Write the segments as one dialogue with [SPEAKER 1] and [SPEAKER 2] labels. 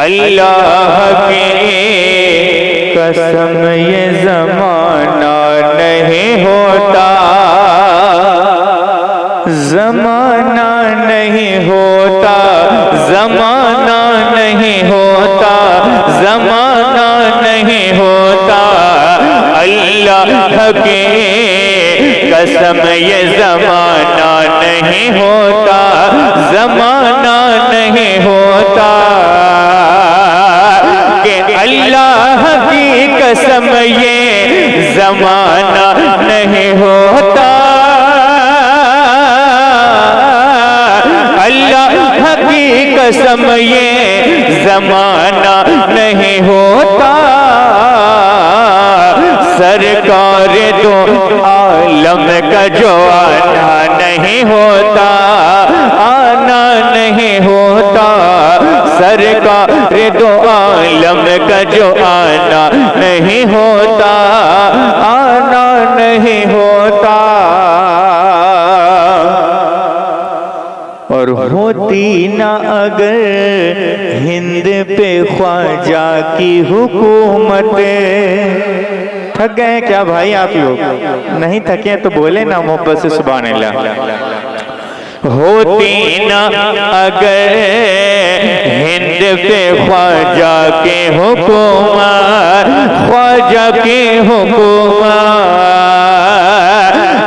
[SPEAKER 1] अल्लाह की कसम ये ज़माना नहीं होता, ज़माना नहीं होता, ज़माना नहीं होता, ज़माना नहीं होता। अल्लाह की कसम ये ज़माना नहीं होता, ज़माना नहीं होता। कि अल्लाह की कसम ये ज़माना नहीं होता, अल्लाह की कसम ये ज़माना नहीं होता। सरकार दो आलम का जो आना नहीं होता, आना नहीं होता। सरकार दो आलम का जो आना नहीं होता, आना नहीं होता। और होती ना अगर हिंद पे ख्वाजा की हुकूमत। थक गए क्या भाई आप लोग? नहीं थके तो बोले ना मोहब्बत से सुभान अल्लाह। होती ना अगर हिंद पे ख्वाजा के हुकूमत, ख्वाजा के हुकूमत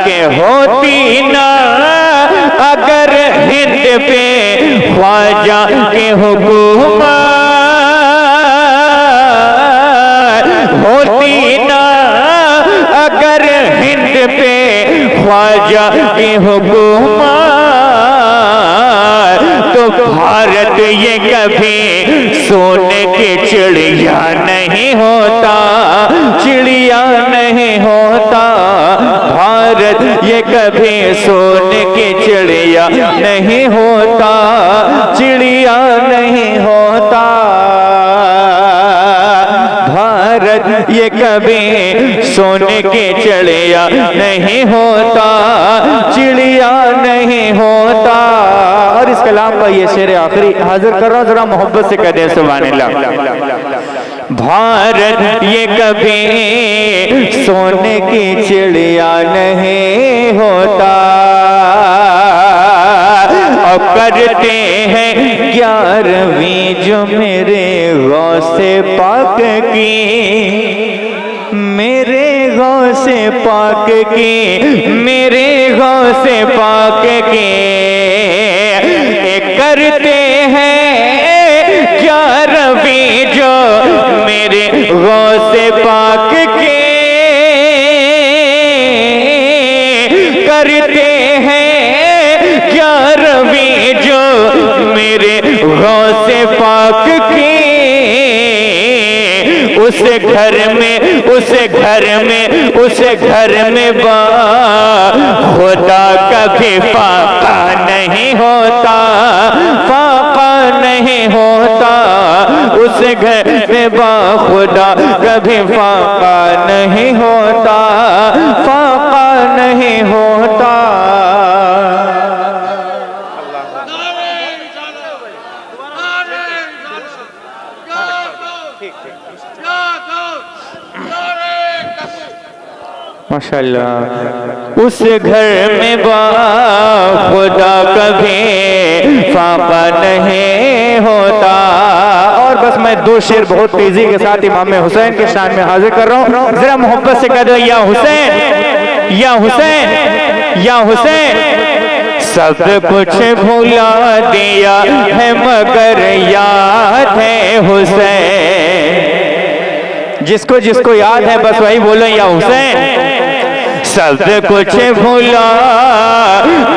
[SPEAKER 1] के होती ना अगर हिंद पे ख्वाजा के हुकूमत होती ना अगर हिंद पे ख्वाजा की हुकूमत, तो भारत ये कभी सोने की चिड़िया नहीं होता, चिड़िया नहीं होता। भारत ये कभी सोने की चिड़िया नहीं होता, चिड़िया नहीं होता। भारत ये कभी सोने की चिड़िया नहीं होता, चिड़िया नहीं होता। और इस कलाम का ये शेर आखिरी हाजिर कर रहा हूं, जरा मोहब्बत से कह दे सुभान अल्लाह। भारत ये कभी सोने की चिड़िया नहीं होता, और करते हैं 11वीं जो मेरे गौसे पाक की, मेरे गौसे पाक की, मेरे गौसे पाक की। करते हैं 11वीं जो मेरे गौसे पाक के, करते हैं 11वीं जो मेरे गौसे पाक के। उस घर में, उस घर में, उस घर में खुदा कभी फाका नहीं होता, फाका नहीं होता। उस घर में खुदा कभी फाका नहीं होता, फाका नहीं होता। माशाअल्लाह। उस घर में खुदा कभी फाका नहीं होता। और बस मैं दो शेर बहुत तेजी के साथ इमाम हुसैन के शान में हाजिर कर रहा हूँ, जरा मोहब्बत से कह दो या हुसैन, या हुसैन, या हुसैन। सब कुछ भुला दिया है मगर याद है हुसैन। जिसको जिसको याद है बस वही बोलो या हुसैन। सब कुछ भुला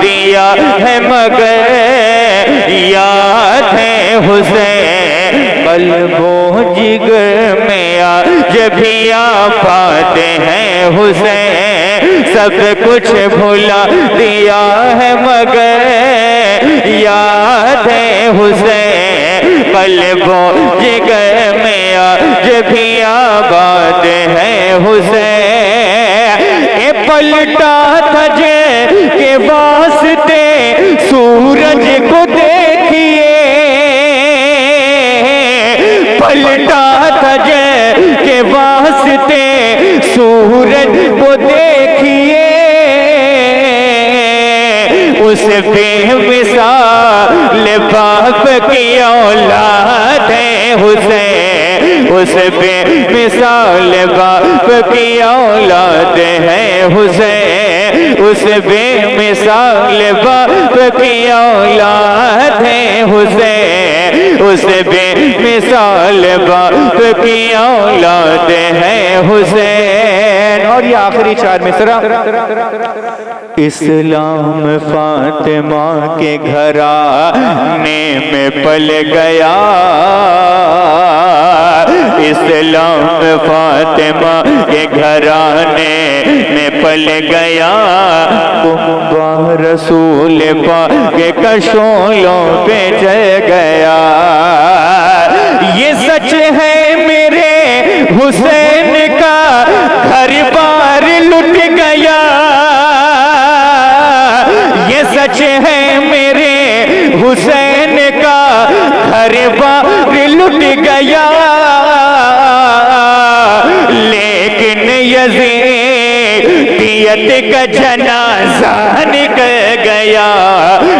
[SPEAKER 1] दिया है मगर याद है हुसैन। कल्बों जिगर में आज भी आबाद हैं हुसैन। सब कुछ भुला दिया है मगर याद है हुसैन। कल्बों जिगर में आज भी आबाद है हुसैन। ए पलटा था के वास्ते सूरज को देखिए, पलटा था के वास्ते सूरज को देखिए, उस बेमिसाल बाप की औलाद है हुसैन, उस बेमिसाल बाप की औलाद है हुसैन, उस बेमिसाल बाप की औलाद है हुसैन, उस बेमिसाल बाप की औलाद है हुसैन। और ये आखिरी 4 मिसरा। इस्लाम फातिमा के घराने में पल गया, इस्लाम फातिमा के घराने में पल गया, कुंबा रसूल पाक के शोलों पे चल गया। ये सच है मेरे हुसैन का घर बार लुट गया, ये सच है मेरे हुसैन का घर बार लुट गया, लेकिन यजीदियत का जनाजा निकल गया,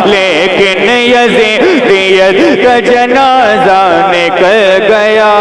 [SPEAKER 1] लेकिन यजीदियत का जनाजा निकल गया।